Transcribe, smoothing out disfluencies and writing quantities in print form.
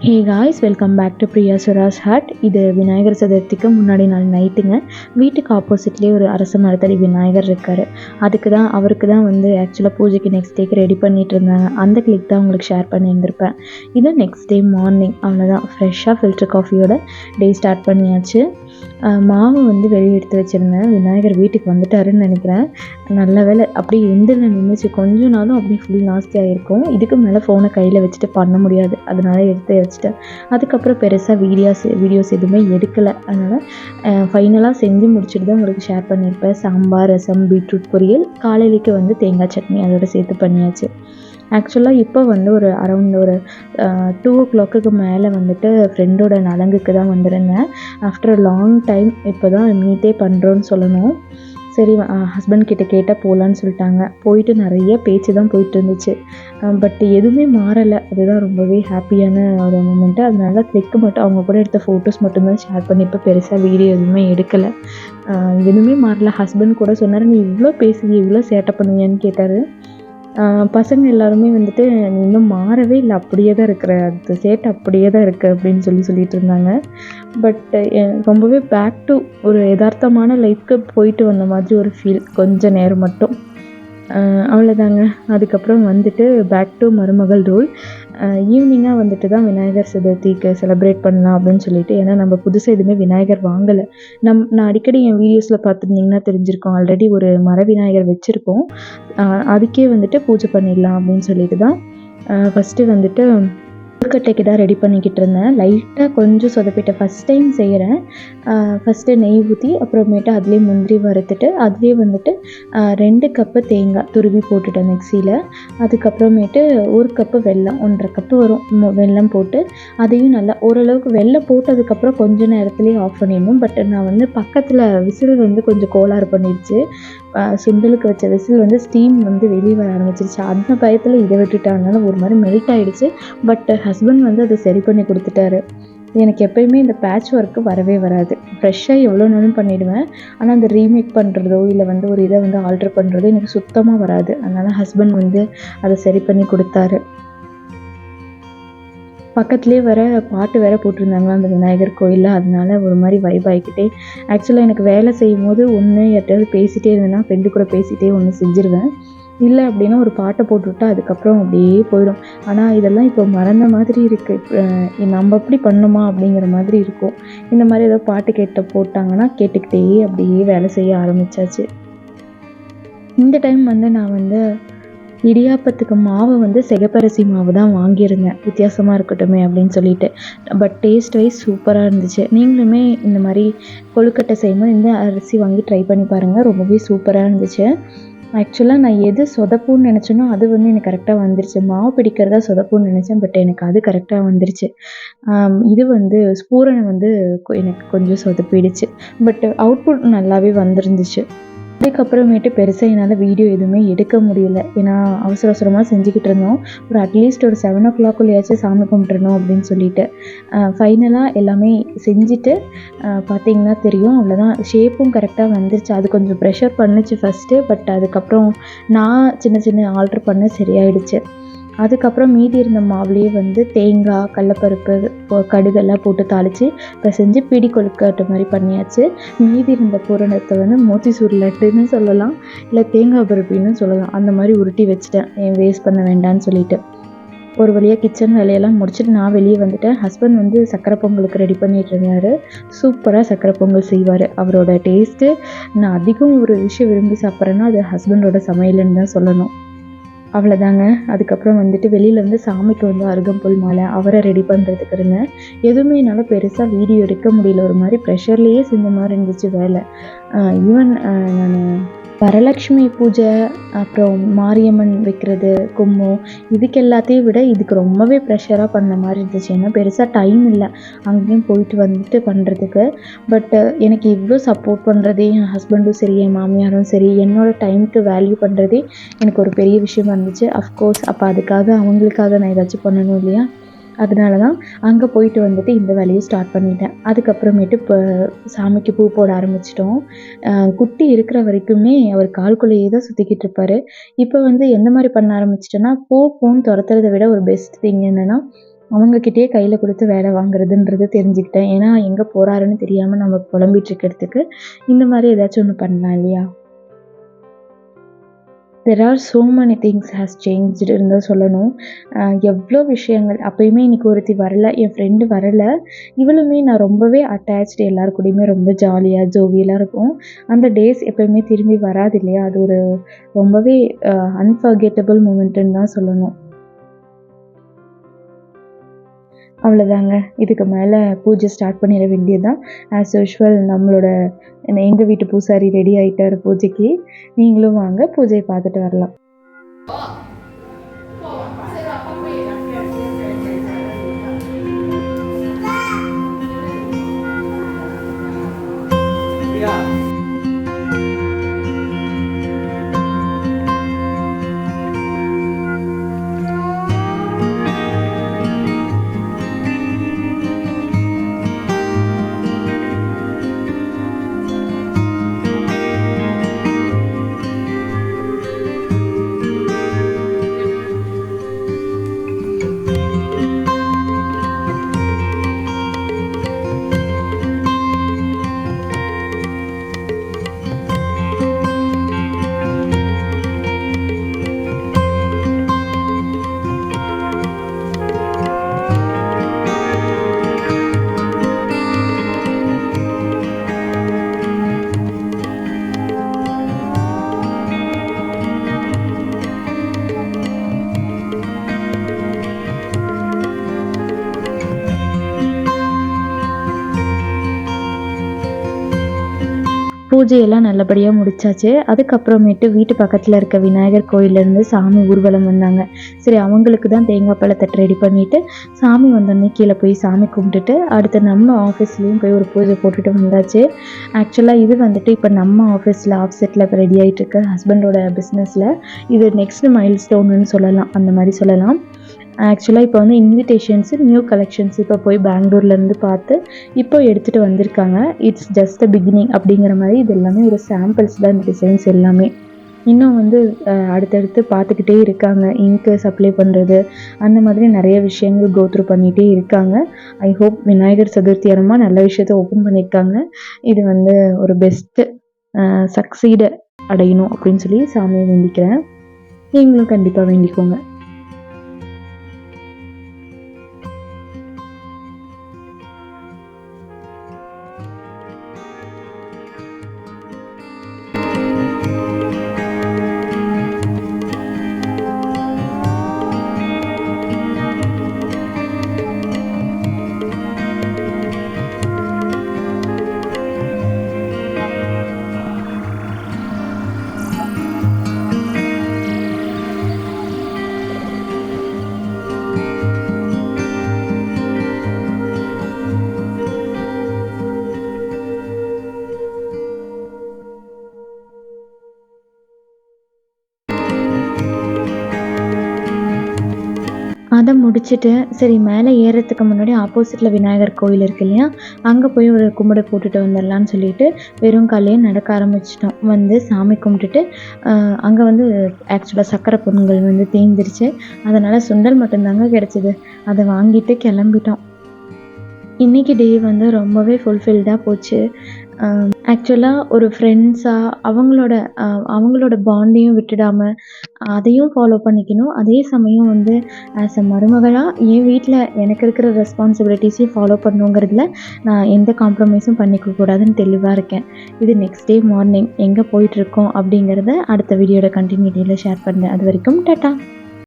Hey guys, welcome back to Priya சுராஸ் ஹாட். இது விநாயகர் சதுர்த்திக்கு முன்னாடி நாள் நைட்டுங்க. வீட்டுக்கு ஆப்போசிட்லேயே ஒரு அரச மரத்தடி விநாயகர் இருக்கார். அவருக்கு தான் வந்து ஆக்சுவலாக பூஜைக்கு நெக்ஸ்ட் டேக்கு ரெடி பண்ணிகிட்டு இருந்தாங்க. அந்த கிளிக் தான் உங்களுக்கு ஷேர் பண்ணியிருந்திருப்பேன். இது நெக்ஸ்ட் டே மார்னிங். அவ்வளோதான், ஃப்ரெஷ்ஷாக ஃபில்டர் காஃபியோட டே ஸ்டார்ட் பண்ணியாச்சு. மாவு வந்து வெளியே எடுத்து வச்சுருந்தேன். விநாயகர் வீட்டுக்கு வந்துட்டாருன்னு நினைக்கிறேன். நல்ல வேலை அப்படியே எந்தில் நின்றுச்சு. கொஞ்ச நாளும் அப்படியே ஃபுல் நாஸ்தியாக இருக்கும். இதுக்கு மேலே ஃபோனை கையில் வச்சுட்டு பண்ண முடியாது, அதனால எடுத்து வச்சுட்டேன். அதுக்கப்புறம் பெருசாக வீடியோஸ் எதுவுமே எடுக்கலை. அதனால் ஃபைனலாக செஞ்சு முடிச்சுட்டு தான் உங்களுக்கு ஷேர் பண்ணியிருப்பேன். சாம்பார், ரசம், பீட்ரூட் பொரியல், காலையிலேக்கு வந்து தேங்காய் சட்னி அதோட சேர்த்து பண்ணியாச்சு. ஆக்சுவலாக இப்போ வந்து ஒரு அரௌண்ட் ஒரு 2 o'clock மேலே வந்துட்டு ஃப்ரெண்டோட நலங்குக்கு தான் வந்திருந்தேன். ஆஃப்டர் அ லாங் டைம் இப்போ தான் மீட்டே பண்ணுறோன்னு சொல்லணும். சரி, ஹஸ்பண்ட் கிட்ட கேட்டால் போகலான்னு சொல்லிட்டாங்க. போயிட்டு நிறைய பேச்சு தான் போயிட்டு இருந்துச்சு. பட் எதுவுமே மாறலை. அதுதான் ரொம்பவே ஹாப்பியான ஒரு மூமெண்ட்டு. அதனால கிளிக்கு மட்டும், அவங்க கூட எடுத்த ஃபோட்டோஸ் மட்டும்தான் ஷேர் பண்ணிப்பேன். பெருசாக வீடியோ எதுவுமே எடுக்கலை. எதுவுமே மாறல. ஹஸ்பண்ட் கூட சொன்னார், நீ இவ்வளோ பேசுவிய, இவ்வளோ சேட்டை பண்ணுவியான்னு கேட்டார். பசங்க எல்லாருமே வந்துட்டு, நீ இன்னும் மாறவே இல்லை, அப்படியே தான் இருக்கிற, அந்த சேட்டை அப்படியே தான் இருக்குது அப்படின்னு சொல்லிட்டு இருந்தாங்க. பட் ரொம்பவே பேக் டு ஒரு யதார்த்தமான லைஃப்க்கு போயிட்டு வந்த மாதிரி ஒரு ஃபீல், கொஞ்ச நேரம் மட்டும். அவ்வளோதாங்க. அதுக்கப்புறம் வந்துட்டு பேக் டு மருமகள் ரோல். ஈவினிங்காக வந்துட்டு தான் விநாயகர் சதுர்த்திக்கு செலிப்ரேட் பண்ணலாம் அப்படின்னு சொல்லிட்டு, ஏன்னா நம்ம புதுசாக எதுவுமே விநாயகர் வாங்கலை. நான் அடிக்கடி என் வீடியோஸில் பார்த்துருந்தீங்கன்னா தெரிஞ்சிருக்கோம். ஆல்ரெடி ஒரு மர விநாயகர் வச்சுருக்கோம். அதுக்கே வந்துட்டு பூஜை பண்ணிடலாம் அப்படின்னு சொல்லிட்டு தான் ஃபஸ்ட்டு வந்துட்டு கொழுக்கட்டைக்கு தான் ரெடி பண்ணிக்கிட்டு இருந்தேன். லைட்டாக கொஞ்சம் சொதப்பிட்டேன். ஃபஸ்ட் டைம் செய்கிறேன். ஃபஸ்ட்டு நெய் ஊற்றி அப்புறமேட்டு அதுலேயே முந்திரி வறுத்துட்டு அதுலேயே வந்துட்டு 2 கப்பு தேங்காய் துருவி போட்டுட்டேன் மிக்சியில். அதுக்கப்புறமேட்டு 1 கப்பு வெல்லம், 1.5 கப்பு வரும் வெல்லம் போட்டு அதையும் நல்லா ஓரளவுக்கு வெல்லம் போட்டதுக்கப்புறம் கொஞ்ச நேரத்துலேயே ஆஃப் பண்ணிடணும். பட் நான் வந்து பக்கத்தில் விசில் வந்து கொஞ்சம் கோளாறு பண்ணிடுச்சு. சுண்டலுக்கு வச்ச விசில் வந்து ஸ்டீம் வந்து வெளியே வர ஆரம்பிச்சிருச்சு. அந்த பயத்தில் இதை விட்டுட்டாங்கனால ஒரு மாதிரி மெல்ட் ஆகிடுச்சு. பட் ஹஸ்பண்ட் வந்து அதை சரி பண்ணி கொடுத்துட்டாரு. எனக்கு எப்போயுமே இந்த பேட்ச் ஒர்க்கு வரவே வராது. ஃப்ரெஷ்ஷாக எவ்வளோ நாளும் பண்ணிவிடுவேன். ஆனால் அந்த ரீமேக் பண்ணுறதோ இல்லை வந்து ஒரு இதை வந்து ஆல்ட்ரு பண்ணுறதோ எனக்கு சுத்தமாக வராது. அதனால் ஹஸ்பண்ட் வந்து அதை சரி பண்ணி கொடுத்தாரு. பக்கத்துலேயே பாட்டு வேறு போட்டிருந்தாங்க அந்த விநாயகர் கோயிலில். அதனால ஒரு மாதிரி வைப் ஆகிக்கிட்டே, ஆக்சுவலாக எனக்கு வேலை செய்யும் போது ஒன்று யார்கிட்டயாவது பேசிகிட்டே இருந்தேன்னா ஃப்ரெண்டு கூட பேசிகிட்டே ஒன்று செஞ்சுருவேன். இல்லை அப்படின்னா ஒரு பாட்டை போட்டுவிட்டா அதுக்கப்புறம் அப்படியே போயிடும். ஆனால் இதெல்லாம் இப்போ மறந்த மாதிரி இருக்குது. நம்ம எப்படி பண்ணணுமா அப்படிங்கிற மாதிரி இருக்கும். இந்த மாதிரி ஏதோ பாட்டு போட்டாங்கன்னா கேட்டுக்கிட்டே அப்படியே வேலை செய்ய ஆரம்பித்தாச்சு. இந்த டைம் வந்து நான் வந்து இடியாப்பத்துக்கு மாவு வந்து சிகப்பரிசி மாவு தான் வாங்கியிருந்தேன், வித்தியாசமாக இருக்கட்டுமே அப்படின்னு சொல்லிட்டு. பட் டேஸ்ட் வைஸ் சூப்பராக இருந்துச்சு. நீங்களுமே இந்த மாதிரி கொழுக்கட்டை செய்யும்போது இந்த அரிசி வாங்கி ட்ரை பண்ணி பாருங்கள். ரொம்பவே சூப்பராக இருந்துச்சு. ஆக்சுவலாக நான் எது சொதப்புன்னு நினச்சேனோ அது வந்து எனக்கு கரெக்டாக வந்துருச்சு. மாவு பிடிக்கிறதா சொதப்புன்னு நினச்சேன், பட் எனக்கு அது கரெக்டாக வந்துருச்சு. இது வந்து ஸ்பூரணை வந்து எனக்கு கொஞ்சம் சொதப்பிடுச்சு. பட் அவுட்புட் நல்லாவே வந்துருந்துச்சு. அதுக்கப்புறமேட்டு பெருசாக என்னால் வீடியோ எதுவுமே எடுக்க முடியல. ஏன்னா அவசரமாக செஞ்சுக்கிட்டு இருந்தோம். ஒரு அட்லீஸ்ட் ஒரு 7 o'clock சாமி கும்பிட்றணும் அப்படின்னு சொல்லிட்டு ஃபைனலாக எல்லாமே செஞ்சுட்டு பார்த்திங்கன்னா தெரியும். அவ்வளோதான், ஷேப்பும் கரெக்டாக வந்துருச்சு. அது கொஞ்சம் ப்ரெஷர் பண்ணுச்சு ஃபஸ்ட்டு. பட் அதுக்கப்புறம் நான் சின்ன ஆல்ட்ரு பண்ண சரியாயிடுச்சு. அதுக்கப்புறம் மீதி இருந்த மாவுலேயே வந்து தேங்காய், கடலப்பருப்பு, கடுகெல்லாம் போட்டு தாளித்து பிசைஞ்சு பிடி கொழுக்கட்டை மாதிரி பண்ணியாச்சு. மீதி இருந்த பூரணத்தை வந்து மோத்திசூர் லட்டுன்னு சொல்லலாம், இல்லை தேங்காய் பருப்பின்னு சொல்லலாம். அந்த மாதிரி உருட்டி வச்சுட்டேன், வேஸ்ட் பண்ண வேண்டான்னு சொல்லிட்டு. ஒரு வழியாக கிச்சன் வேலையெல்லாம் முடிச்சுட்டு நான் வெளியே வந்துட்டேன். ஹஸ்பண்ட் வந்து சக்கரை பொங்கலுக்கு ரெடி பண்ணிகிட்டு இருந்தார். சூப்பராக சக்கரை பொங்கல் செய்வார். அவரோட டேஸ்ட்டு நான் அதிகம் ஒரு விஷயம் விரும்பி சாப்பிட்றேன்னா அது ஹஸ்பண்டோட சமையல்னு தான் சொல்லணும். அவ்வளோதாங்க. அதுக்கப்புறம் வந்துட்டு வெளியில் வந்து சாமிக்கு வந்து அருகம்புல் மாலை அவரை ரெடி பண்ணுறதுக்கு இருந்தேன். எதுவுமே என்னால் பெருசாக வீடியோ எடுக்க முடியல. ஒரு மாதிரி ப்ரெஷர்லேயே செஞ்ச மாதிரி இருந்துச்சு வேலை. ஈவன் நான் வரலட்சுமி பூஜை, அப்புறம் மாரியம்மன் வைக்கிறது, கும்மம், இதுக்கு எல்லாத்தையும் விட இதுக்கு ரொம்பவே ப்ரெஷராக பண்ண மாதிரி இருந்துச்சு. ஏன்னா பெருசாக டைம் இல்லை அங்கேயும் போயிட்டு வந்துட்டு பண்ணுறதுக்கு. பட் எனக்கு இவ்வளோ சப்போர்ட் பண்ணுறதே என் ஹஸ்பண்டும் சரி, என் மாமியாரும் சரி, என்னோடய டைமுக்கு வேல்யூ பண்ணுறதே எனக்கு ஒரு பெரிய விஷயமா இருந்துச்சு. அஃப்கோர்ஸ் அப்போ அதுக்காக அவங்களுக்காக நான் ஏதாச்சும் பண்ணணும் இல்லையா? அதனால தான் அங்கே போயிட்டு வந்துட்டு இந்த வேலையை ஸ்டார்ட் பண்ணிட்டேன். அதுக்கப்புறமேட்டு இப்போ சாமிக்கு பூ போட ஆரம்பிச்சிட்டோம். குட்டி இருக்கிற வரைக்குமே அவர் கால்குள்ளேயே தான் சுற்றிக்கிட்டு இருப்பார். இப்போ வந்து எந்த மாதிரி பண்ண ஆரம்பிச்சிட்டேன்னா, பூன்னு துரத்துறதை விட ஒரு பெஸ்ட் திங் என்னென்னா, அவங்கக்கிட்டயே கையில் கொடுத்து வேலை வாங்குறதுன்றது தெரிஞ்சுக்கிட்டேன். ஏன்னா எங்கே போகிறாருன்னு தெரியாமல் நம்ம புலம்பிட்டு இருக்கிறதுக்கு இந்த மாதிரி ஏதாச்சும் ஒன்று பண்ணலாம் இல்லையா? There are so many things has சேஞ்ச்டுன்னு தான் சொல்லணும். எவ்வளோ விஷயங்கள் அப்பயுமே இன்றைக்கி ஒருத்தி வரல, என் ஃப்ரெண்டு வரலை, இவளுமே நான் ரொம்பவே அட்டாச்டு, எல்லார் கூடயுமே ரொம்ப ஜாலியாக ஜோவியலாக இருக்கும். அந்த டேஸ் எப்போயுமே திரும்பி வராது இல்லையா? அது ஒரு ரொம்பவே அன்ஃபர்கெட்டபிள் மூமெண்ட்டுன்னு தான் சொல்லணும். அவ்வளோதாங்க. இதுக்கு மேலே பூஜை ஸ்டார்ட் பண்ணிட வேண்டியது தான். ஆஸ் யூஷுவல் நம்மளோட எங்கள் வீட்டு பூசாரி ரெடி ஆகிட்டார் பூஜைக்கு. நீங்களும் வாங்க பூஜையை பார்த்துட்டு வரலாம். பூஜையெல்லாம் நல்லபடியாக முடிச்சாச்சு. அதுக்கப்புறமேட்டு வீட்டு பக்கத்தில் இருக்க விநாயகர் கோயிலேருந்து சாமி ஊர்வலம் வந்தாங்க. சரி, அவங்களுக்கு தான் தேங்காய் பழத்தட்டு ரெடி பண்ணிவிட்டு சாமி வந்தோடனே கீழே போய் சாமி கும்பிட்டுட்டு அடுத்து நம்ம ஆஃபீஸ்லேயும் போய் ஒரு பூஜை போட்டுட்டு வந்தாச்சு. ஆக்சுவலாக இது வந்துட்டு இப்போ நம்ம ஆஃபீஸில் ஆஃப்செட்டில் இப்போ ரெடி ஆகிட்டுருக்கு ஹஸ்பண்டோட பிஸ்னஸில். இது நெக்ஸ்ட் மைல் ஸ்டோனுன்னு சொல்லலாம், அந்த மாதிரி சொல்லலாம். ஆக்சுவலாக இப்போ வந்து இன்விடேஷன்ஸு நியூ கலெக்ஷன்ஸ் இப்போ போய் பெங்களூர்லேருந்து பார்த்து இப்போ எடுத்துகிட்டு வந்திருக்காங்க. இட்ஸ் ஜஸ்ட் த பிகினிங் அப்படிங்கிற மாதிரி இது எல்லாமே ஒரு சாம்பிள்ஸ் தான், இந்த டிசைன்ஸ் எல்லாமே. இன்னும் வந்து அடுத்தடுத்து பார்த்துக்கிட்டே இருக்காங்க. இங்க்கு சப்ளை பண்ணுறது அந்த மாதிரி நிறைய விஷயங்கள் கோத்ரூ பண்ணிகிட்டே இருக்காங்க. ஐ ஹோப் விநாயகர் சதுர்த்தி அறமாக நல்ல விஷயத்த ஓப்பன் பண்ணியிருக்காங்க. இது வந்து ஒரு பெஸ்ட்டு சக்சீடு அடையணும் அப்படின்னு சொல்லி சாமியை வேண்டிக்கிறேன். நீங்களும் கண்டிப்பாக வேண்டிக்கோங்க. அதை முடிச்சுட்டு சரி மேலே ஏறுறதுக்கு முன்னாடி ஆப்போசிட்டில் விநாயகர் கோயில் இருக்கு இல்லையா, அங்கே போய் ஒரு கும்பிட போட்டுட்டு வந்துடலான்னு சொல்லிட்டு வெறும் காலையே நடக்க ஆரம்பிச்சிட்டோம். வந்து சாமி கும்பிட்டுட்டு அங்கே வந்து ஆக்சுவலாக சக்கரை பொங்கல் வந்து தேய்ந்துருச்சு. அதனால் சுண்டல் மட்டும்தாங்க கிடச்சிது. அதை வாங்கிட்டு கிளம்பிட்டோம். இன்றைக்கி டே வந்து ரொம்பவே ஃபுல்ஃபில்டாக போச்சு. ஆக்சுவலாக ஒரு ஃப்ரெண்ட்ஸாக அவங்களோட பாண்டையும் விட்டுடாமல் அதையும் ஃபாலோ பண்ணிக்கணும். அதே சமயம் வந்து ஆஸ் அ மருமகளாக என் வீட்டில் எனக்கு இருக்கிற ரெஸ்பான்சிபிலிட்டிஸையும் ஃபாலோ பண்ணணுங்கிறதுல நான் எந்த காம்ப்ரமைஸும் பண்ணிக்க கூடாதுன்னு தெளிவாக இருக்கேன். இது நெக்ஸ்ட் டே மார்னிங் எங்கே போயிட்டுருக்கோம் அப்படிங்கிறத அடுத்த வீடியோட கண்டினியூட்டியில் ஷேர் பண்ணுறேன். அது வரைக்கும் டாட்டா.